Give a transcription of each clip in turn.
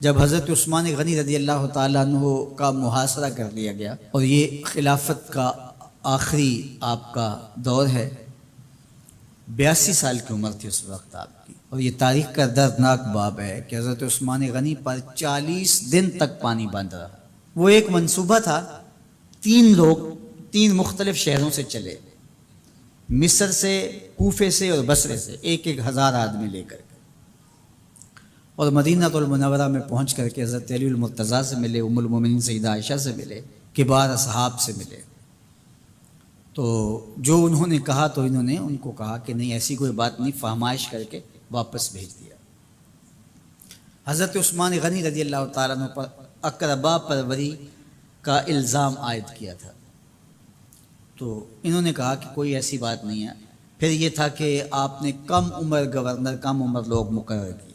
جب حضرت عثمان غنی رضی اللہ تعالیٰ عنہ کا محاصرہ کر لیا گیا اور یہ خلافت کا آخری آپ کا دور ہے، 82 سال کی عمر تھی اس وقت آپ کی، اور یہ تاریخ کا دردناک باب ہے کہ حضرت عثمان غنی پر 40 دن تک پانی بند رہا۔ وہ ایک منصوبہ تھا، 3 لوگ 3 مختلف شہروں سے چلے، مصر سے، کوفے سے اور بصرے سے، 1,000 آدمی لے کر کے، اور مدینہ المنورہ میں پہنچ کر کے حضرت علی المرتضیٰ سے ملے، ام المومنین سیدہ عائشہ سے ملے، کبار اصحاب سے ملے۔ تو جو انہوں نے کہا تو انہوں نے ان کو کہا کہ نہیں، ایسی کوئی بات نہیں، فہمائش کر کے واپس بھیج دیا۔ حضرت عثمان غنی رضی اللہ تعالیٰ عنہ پر اقربا پروری کا الزام عائد کیا تھا، تو انہوں نے کہا کہ کوئی ایسی بات نہیں ہے۔ پھر یہ تھا کہ آپ نے کم عمر گورنر، کم عمر لوگ مقرر کیے،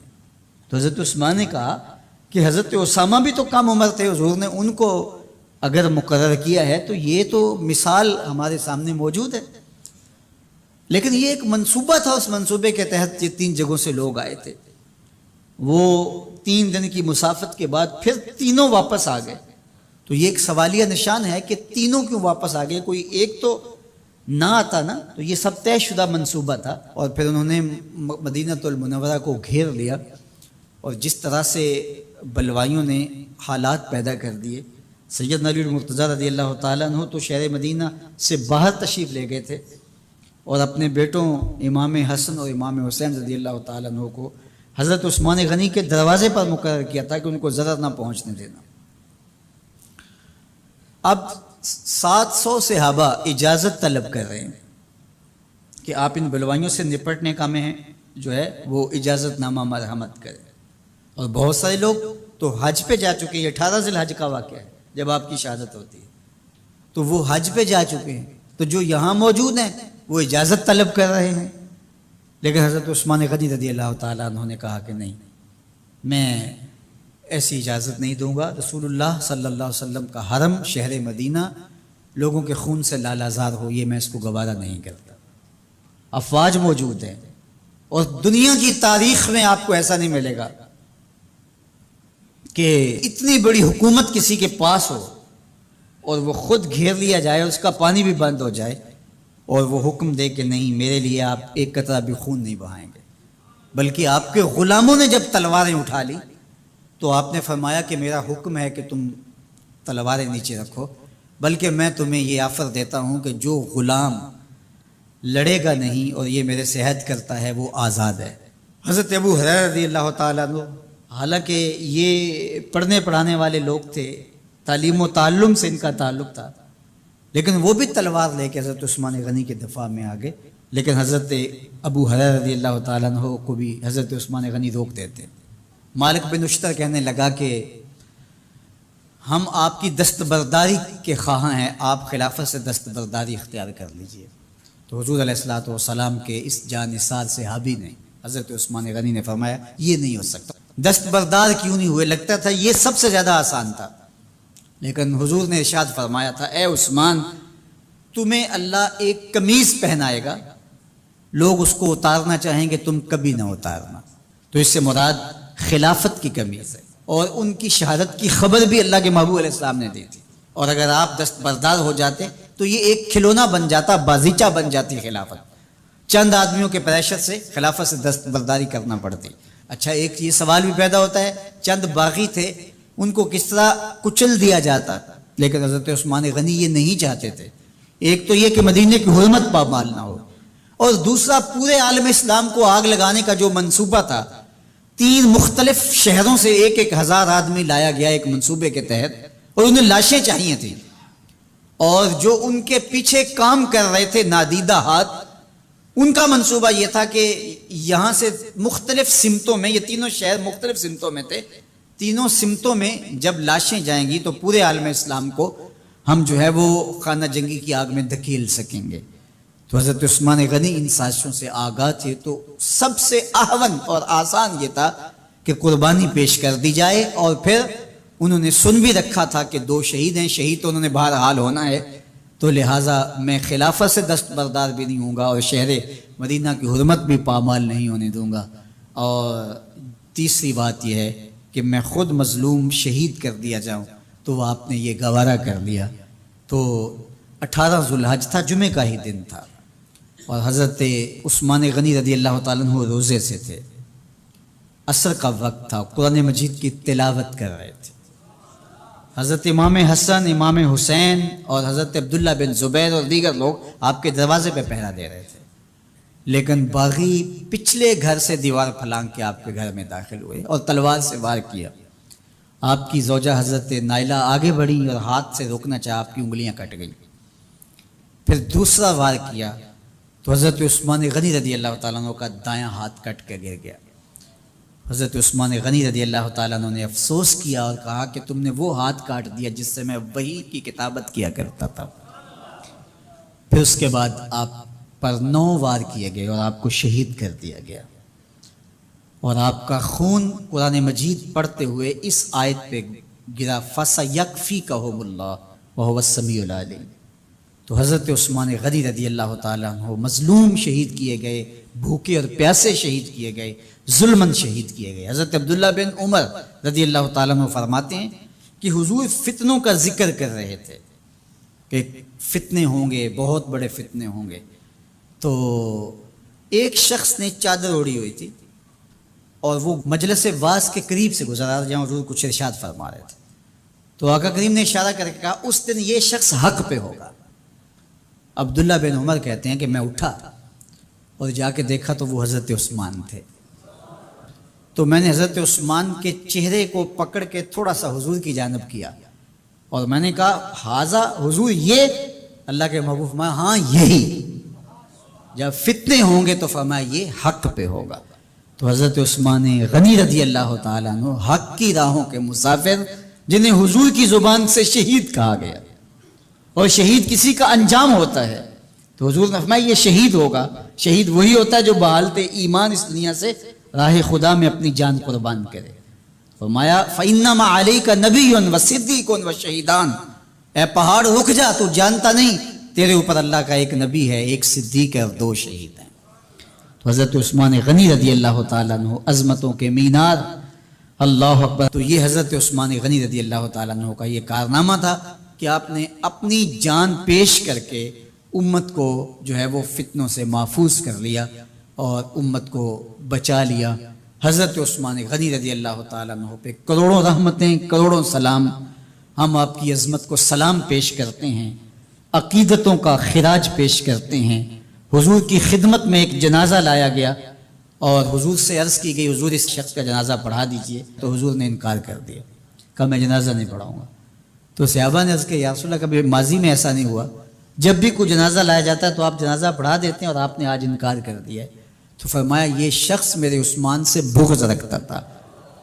تو حضرت عثمان نے کہا کہ حضرت اسامہ بھی تو کم عمر تھے، حضور نے ان کو اگر مقرر کیا ہے تو یہ تو مثال ہمارے سامنے موجود ہے۔ لیکن یہ ایک منصوبہ تھا، اس منصوبے کے تحت یہ 3 جگہوں سے لوگ آئے تھے۔ وہ 3 دن کی مسافت کے بعد پھر تینوں واپس آ گئے، تو یہ ایک سوالیہ نشان ہے کہ تینوں کیوں واپس آ گئے، کوئی ایک تو نہ آتا نا۔ تو یہ سب طے شدہ منصوبہ تھا، اور پھر انہوں نے مدینہ المنورہ کو گھیر لیا، اور جس طرح سے بلوائیوں نے حالات پیدا کر دیے۔ سیدنا علی المرتضیٰ رضی اللہ تعالیٰ عنہ تو شہر مدینہ سے باہر تشریف لے گئے تھے، اور اپنے بیٹوں امام حسن اور امام حسین رضی اللہ تعالیٰ عنہ کو حضرت عثمان غنی کے دروازے پر مقرر کیا تھا کہ ان کو ضرر نہ پہنچنے دینا۔ اب 700 صحابہ اجازت طلب کر رہے ہیں کہ آپ ان بلوائیوں سے نپٹنے کا میں جو ہے وہ اجازت نامہ مرحمت کریں، اور بہت سارے لوگ تو حج پہ جا چکے ہیں۔ 18 ذی الحج کا واقعہ ہے جب آپ کی شہادت ہوتی ہے، تو وہ حج پہ جا چکے ہیں، تو جو یہاں موجود ہیں وہ اجازت طلب کر رہے ہیں۔ لیکن حضرت عثمان غنی رضی اللہ تعالیٰ عنہ نے کہا کہ نہیں، میں ایسی اجازت نہیں دوں گا۔ رسول اللہ صلی اللہ علیہ وسلم کا حرم شہر مدینہ لوگوں کے خون سے لالازار ہو، یہ میں اس کو گوارا نہیں کرتا۔ افواج موجود ہیں، اور دنیا کی تاریخ میں آپ کو ایسا نہیں ملے گا کہ اتنی بڑی حکومت کسی کے پاس ہو اور وہ خود گھیر لیا جائے، اس کا پانی بھی بند ہو جائے، اور وہ حکم دے کہ نہیں، میرے لیے آپ ایک قطرہ بھی خون نہیں بہائیں گے۔ بلکہ آپ کے غلاموں نے جب تلواریں اٹھا لی تو آپ نے فرمایا کہ میرا حکم ہے کہ تم تلواریں نیچے رکھو، بلکہ میں تمہیں یہ آفر دیتا ہوں کہ جو غلام لڑے گا نہیں اور یہ میرے سے عہد کرتا ہے وہ آزاد ہے۔ حضرت ابو ہریرہ رضی اللہ تعالیٰ عنہ، حالانکہ یہ پڑھنے پڑھانے والے لوگ تھے، تعلیم و تعلم سے ان کا تعلق تھا، لیکن وہ بھی تلوار لے کے حضرت عثمان غنی کے دفاع میں آ گئے۔ لیکن حضرت ابو ہریرہ رضی اللہ تعالیٰ عنہ کو بھی حضرت عثمان غنی روک دیتے۔ مالک بن اشتر کہنے لگا کہ ہم آپ کی دستبرداری کے خواہاں ہیں، آپ خلافت سے دستبرداری اختیار کر لیجئے۔ تو حضور علیہ الصلوۃ والسلام کے اس جانثار صحابی نے، حضرت عثمان غنی نے فرمایا یہ نہیں ہو سکتا۔ دستبردار کیوں نہیں ہوئے؟ لگتا تھا یہ سب سے زیادہ آسان تھا، لیکن حضور نے ارشاد فرمایا تھا، اے عثمان، تمہیں اللہ ایک قمیض پہنائے گا، لوگ اس کو اتارنا چاہیں گے، تم کبھی نہ اتارنا۔ تو اس سے مراد خلافت کی قمیض ہے، اور ان کی شہادت کی خبر بھی اللہ کے محبوب علیہ السلام نے دی تھی، اور اگر آپ دستبردار ہو جاتے تو یہ ایک کھلونا بن جاتا، بازیچہ بن جاتی خلافت۔ چند آدمیوں کے پریشر سے خلافت سے دستبرداری کرنا پڑتی۔ اچھا، ایک یہ سوال بھی پیدا ہوتا ہے، چند باغی تھے، ان کو کس طرح کچل دیا جاتا؟ لیکن حضرت عثمان غنی یہ نہیں چاہتے تھے۔ ایک تو یہ کہ مدینے کی حرمت پامال نہ ہو، اور دوسرا پورے عالم اسلام کو آگ لگانے کا جو منصوبہ تھا، 3 مختلف شہروں سے 1,000 آدمی لایا گیا ایک منصوبے کے تحت، اور انہیں لاشیں چاہیے تھیں، اور جو ان کے پیچھے کام کر رہے تھے نادیدہ ہاتھ، ان کا منصوبہ یہ تھا کہ یہاں سے مختلف سمتوں میں، یہ تینوں شہر مختلف سمتوں میں تھے، تینوں سمتوں میں جب لاشیں جائیں گی تو پورے عالم اسلام کو ہم جو ہے وہ خانہ جنگی کی آگ میں دھکیل سکیں گے۔ تو حضرت عثمان غنی ان سازشوں سے آگاہ تھے، تو سب سے اہون اور آسان یہ تھا کہ قربانی پیش کر دی جائے، اور پھر انہوں نے سن بھی رکھا تھا کہ 2 شہید ہیں، شہید تو انہوں نے بہرحال ہونا ہے، تو لہٰذا میں خلافت سے دستبردار بھی نہیں ہوں گا، اور شہر مدینہ کی حرمت بھی پامال نہیں ہونے دوں گا۔ اور تیسری بات یہ ہے کہ کہ میں خود مظلوم شہید کر دیا جاؤں، تو آپ نے یہ گوارا کر لیا۔ تو 18 ذوالحج تھا، جمعہ کا ہی دن تھا، اور حضرت عثمان غنی رضی اللہ تعالیٰ عنہ روزے سے تھے، عصر کا وقت تھا، قرآن مجید کی تلاوت کر رہے تھے۔ حضرت امام حسن، امام حسین اور حضرت عبداللہ بن زبیر اور دیگر لوگ آپ کے دروازے پہ پہرا دے رہے تھے، لیکن باغی پچھلے گھر سے دیوار پھلانگ کے آپ کے گھر میں داخل ہوئے اور تلوار سے وار کیا۔ آپ کی زوجہ حضرت نائلہ آگے بڑھی اور ہاتھ سے روکنا چاہا، آپ کی انگلیاں کٹ گئیں۔ پھر دوسرا وار کیا تو حضرت عثمان غنی رضی اللہ تعالیٰ عنہ کا دایاں ہاتھ کٹ کے گر گیا۔ حضرت عثمان غنی رضی اللہ تعالیٰ عنہ نے افسوس کیا اور کہا کہ تم نے وہ ہاتھ کاٹ دیا جس سے میں وحی کی کتابت کیا کرتا تھا۔ پھر اس کے بعد آپ پر 9 وار کیے گئے اور آپ کو شہید کر دیا گیا، اور آپ کا خون قرآن مجید پڑھتے ہوئے اس آیت پہ گرا، فَسَيَكْفِيكَهُمُ اللَّهُ وَهُوَ السَّمِيعُ الْعَلِيمُ۔ تو حضرت عثمان غنی رضی اللہ تعالیٰ عنہ مظلوم شہید کیے گئے، بھوکے اور پیاسے شہید کیے گئے، ظلماً شہید کیے گئے۔ حضرت عبداللہ بن عمر رضی اللہ تعالیٰ عنہ فرماتے ہیں کہ حضور فتنوں کا ذکر کر رہے تھے کہ فتنے ہوں گے، بہت بڑے فتنے ہوں گے۔ تو ایک شخص نے چادر اوڑھی ہوئی تھی اور وہ مجلس واعظ کے قریب سے گزرا جہاں حضور کچھ ارشاد فرما رہے تھے، تو آقا کریم نے اشارہ کر کے کہا اس دن یہ شخص حق پہ ہوگا۔ عبداللہ بن عمر کہتے ہیں کہ میں اٹھا اور جا کے دیکھا تو وہ حضرت عثمان تھے۔ تو میں نے حضرت عثمان کے چہرے کو پکڑ کے تھوڑا سا حضور کی جانب کیا اور میں نے کہا حاضہ حضور، یہ اللہ کے محبوب فرمایا ہاں یہی، جب فتنے ہوں گے تو فرمایا یہ حق پہ ہوگا۔ تو حضرت عثمان غنی رضی اللہ تعالیٰ عنہ حق کی راہوں کے مسافر، جنہیں حضور کی زبان سے شہید کہا گیا، اور شہید کسی کا انجام ہوتا ہے، تو حضور نے فرمایا یہ شہید ہوگا۔ شہید وہی ہوتا ہے جو بحالت ایمان اس دنیا سے راہ خدا میں اپنی جان قربان کرے۔ فرمایا فَإِنَّمَا عَلَيْكَ نَبِيٌّ وَصِدِّيقٌ وَشَهِيدَانٌ، اے پہاڑ رک جا، تو جانتا نہیں تیرے اوپر اللہ کا ایک نبی ہے، ایک صدیق ہے اور 2 شہید ہیں۔ تو حضرت عثمان غنی رضی اللہ تعالیٰ عنہ عظمتوں کے مینار، اللہ اکبر۔ تو یہ حضرت عثمان غنی رضی اللہ تعالیٰ عنہ کا یہ کارنامہ تھا کہ آپ نے اپنی جان پیش کر کے امت کو جو ہے وہ فتنوں سے محفوظ کر لیا اور امت کو بچا لیا۔ حضرت عثمان غنی رضی اللہ تعالیٰ عنہ پہ کروڑوں رحمتیں، کروڑوں سلام۔ ہم آپ کی عظمت کو سلام پیش کرتے ہیں، عقیدتوں کا خراج پیش کرتے ہیں۔ حضور کی خدمت میں ایک جنازہ لایا گیا اور حضور سے عرض کی گئی حضور اس شخص کا جنازہ پڑھا دیجئے، تو حضور نے انکار کر دیا، کہا میں جنازہ نہیں پڑھاؤں گا۔ تو صحابہ نے عرض کیا یا رسول اللہ، کبھی ماضی میں ایسا نہیں ہوا، جب بھی کوئی جنازہ لایا جاتا ہے تو آپ جنازہ پڑھا دیتے ہیں اور آپ نے آج انکار کر دیا ہے۔ تو فرمایا یہ شخص میرے عثمان سے بغض رکھتا تھا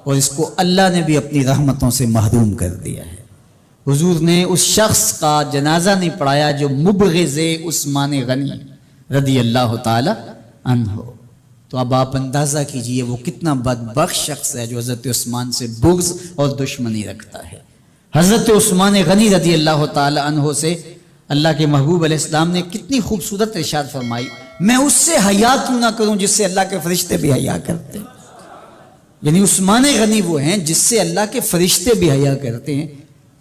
اور اس کو اللہ نے بھی اپنی رحمتوں سے محروم کر دیا ہے۔ حضور نے اس شخص کا جنازہ نہیں پڑھایا جو مبغض عثمان غنی رضی اللہ تعالی عنہ۔ تو اب آپ اندازہ کیجئے وہ کتنا بدبخت شخص ہے جو حضرت عثمان سے بغض اور دشمنی رکھتا ہے۔ حضرت عثمان غنی رضی اللہ تعالی عنہ سے اللہ کے محبوب علیہ السلام نے کتنی خوبصورت ارشاد فرمائی، میں اس سے حیا کیوں نہ کروں جس سے اللہ کے فرشتے بھی حیا کرتے ہیں۔ یعنی عثمان غنی وہ ہیں جس سے اللہ کے فرشتے بھی حیا کرتے ہیں،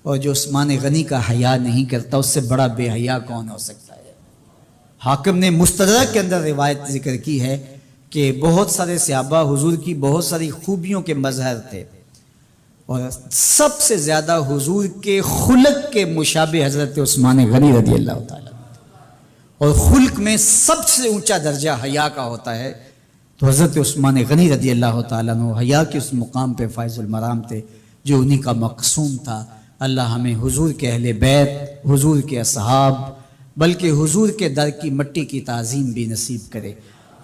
اور جو عثمان غنی کا حیا نہیں کرتا اس سے بڑا بے حیا کون ہو سکتا ہے۔ حاکم نے مستدرک کے اندر روایت ذکر کی ہے کہ بہت سارے صحابہ حضور کی بہت ساری خوبیوں کے مظہر تھے، اور سب سے زیادہ حضور کے خلق کے مشابہ حضرت عثمان غنی رضی اللہ تعالیٰ، اور خلق میں سب سے اونچا درجہ حیا کا ہوتا ہے۔ تو حضرت عثمان غنی رضی اللہ تعالیٰ عنہ حیا کے اس مقام پہ فائز المرام تھے جو انہی کا مقصوم تھا۔ اللہ ہمیں حضور کے اہل بیت، حضور کے اصحاب، بلکہ حضور کے در کی مٹی کی تعظیم بھی نصیب کرے۔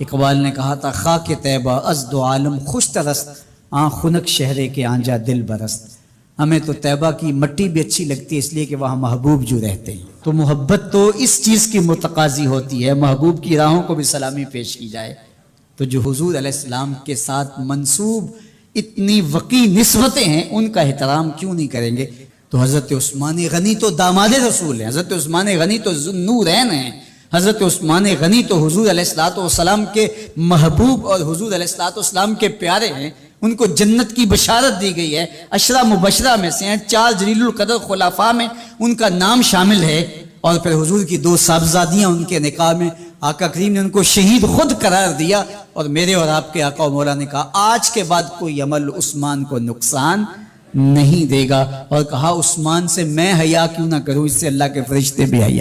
اقبال نے کہا تھا خاک طیبہ از دو عالم خوش ترست، آن خنک شہرے کے آنجا دل برست۔ ہمیں تو طیبہ کی مٹی بھی اچھی لگتی ہے اس لیے کہ وہاں محبوب جو رہتے ہیں، تو محبت تو اس چیز کی متقاضی ہوتی ہے، محبوب کی راہوں کو بھی سلامی پیش کی جائے۔ تو جو حضور علیہ السلام کے ساتھ منسوب اتنی وقی نسبتیں ہیں ان کا احترام کیوں نہیں کریں گے؟ تو حضرت عثمان غنی تو داماد رسول ہیں، حضرت عثمان غنی تو ذوالنورین ہیں، حضرت عثمان غنی تو حضور علیہ الصلوۃ والسلام کے محبوب اور حضور علیہ الصلوۃ والسلام کے پیارے ہیں، ان کو جنت کی بشارت دی گئی ہے، عشرہ مبشرہ میں سے ہیں، 4 جلیل القدر خلفاء میں ان کا نام شامل ہے، اور پھر حضور کی 2 صاحبزادیاں ان کے نکاح میں، آقا کریم نے ان کو شہید خود قرار دیا، اور میرے اور آپ کے آقا و مولا نے کہا آج کے بعد کوئی عمل عثمان کو نقصان نہیں دے گا، اور کہا عثمان سے میں حیا کیوں نہ کروں، اس سے اللہ کے فرشتے بھی حیا